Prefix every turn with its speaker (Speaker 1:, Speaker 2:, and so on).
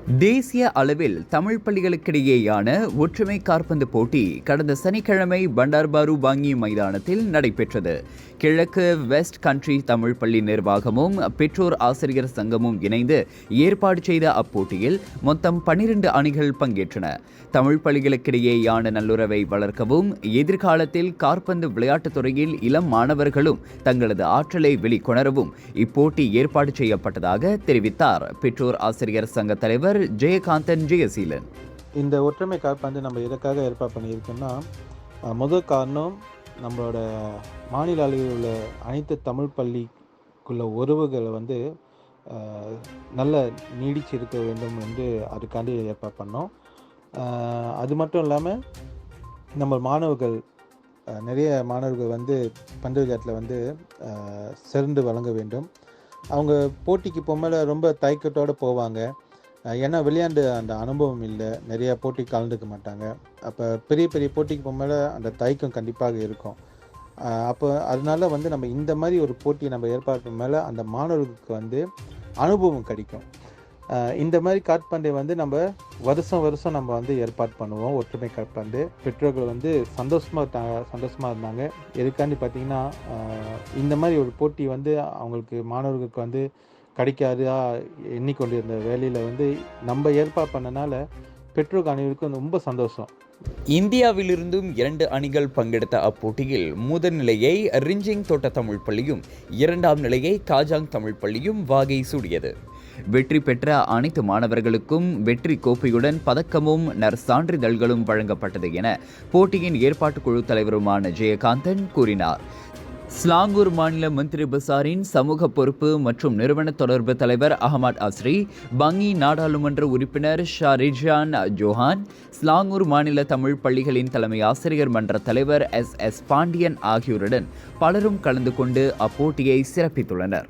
Speaker 1: தேசிய அளவில் தமிழ் பள்ளிகளுக்கிடையேயான ஒற்றுமை காற்பந்து போட்டி கடந்த சனிக்கிழமை பண்டார்பாரு பாங்கி மைதானத்தில் நடைபெற்றது. கிழக்கு வெஸ்ட் கண்ட்ரி தமிழ் பள்ளி நிர்வாகமும் பெற்றோர் ஆசிரியர் சங்கமும் இணைந்து ஏற்பாடு செய்த அப்போட்டியில் மொத்தம் 12 அணிகள் பங்கேற்றன. தமிழ் பள்ளிகளுக்கிடையேயான நல்லுறவை வளர்க்கவும் எதிர்காலத்தில் காற்பந்து விளையாட்டுத் துறையில் இளம் மாணவர்களும் தங்களது ஆற்றலை வெளிக்கொணரவும் இப்போட்டி ஏற்பாடு செய்யப்பட்டதாக தெரிவித்தார் பெற்றோர் ஆசிரியர் சங்க தலைவர் ஜெயகாந்தன் ஜெயசீலன்.
Speaker 2: இந்த ஒற்றுமை காற்பந்து நம்ம எதுக்காக ஏற்பாடு பண்ணியிருக்கோம்னா, முதல் காரணம் நம்மளோட மாநில அளவில் உள்ள அனைத்து தமிழ் பள்ளிக்குள்ள உறவுகளை நல்ல நீடிச்சு இருக்க வேண்டும் என்று அதுக்காண்டி ஏற்பாடு பண்ணோம். அது மட்டும் இல்லாமல் நம்ம மாணவர்கள் நிறைய மாணவர்கள் பந்து விளையாட்டில் சிறந்து வழங்க வேண்டும். அவங்க போட்டிக்கு போகும்போது ரொம்ப தயக்கத்தோடு போவாங்க. ஏன்னா விளையாண்டு அந்த அனுபவம் இல்லை, நிறையா போட்டிக்கு கலந்துக்க மாட்டாங்க. அப்போ பெரிய பெரிய போட்டிக்கு போகும்போது அந்த தயக்கம் கண்டிப்பாக இருக்கும். அப்போ அதனால நம்ம இந்த மாதிரி ஒரு போட்டி நம்ம ஏற்பாடு மேலே அந்த மாணவர்களுக்கு அனுபவம் கிடைக்கும். இந்த மாதிரி காற்பந்தை நம்ம வருஷம் நம்ம ஏற்பாடு பண்ணுவோம். ஒற்றுமை காற்பந்து பெற்றோர்கள் சந்தோஷமாக இருந்தாங்க. எதுக்காண்டி பார்த்திங்கன்னா, இந்த மாதிரி ஒரு போட்டி அவங்களுக்கு மாணவர்களுக்கு கிடைக்காதா எண்ணிக்கொண்டிருந்த வேலையில் நம்ம ஏற்பாடு பண்ணனால பெற்றோர் அனைவருக்கும் ரொம்ப சந்தோஷம்.
Speaker 1: இந்தியாவிலிருந்தும் 2 அணிகள் பங்கெடுத்த அப்போட்டியில் முதல் நிலையை ரிஞ்சிங் தோட்ட தமிழ் பள்ளியும் 2ஆம் நிலையை காஜாங் தமிழ் பள்ளியும் வாகை சூடியது. வெற்றி பெற்ற அனைத்து மாணவர்களுக்கும் வெற்றி கோப்பையுடன் பதக்கமும் நற்சான்றிதழ்களும் வழங்கப்பட்டது என போட்டியின் ஏற்பாட்டு குழு தலைவருமான ஜெயகாந்தன் கூறினார். ஸ்லாங்கூர் மாநில மந்திரி பசாரின் சமூக பொறுப்பு மற்றும் நிறுவன தொடர்பு தலைவர் அகமது அஸ்ரி, பங்கி நாடாளுமன்ற உறுப்பினர் ஷாரிஜான் ஜோஹான், ஸ்லாங்கூர் மாநில தமிழ் பள்ளிகளின் தலைமை ஆசிரியர் மன்ற தலைவர் எஸ் பாண்டியன் ஆகியோருடன் பலரும் கலந்து கொண்டு அப்போட்டியை சிறப்பித்துள்ளனர்.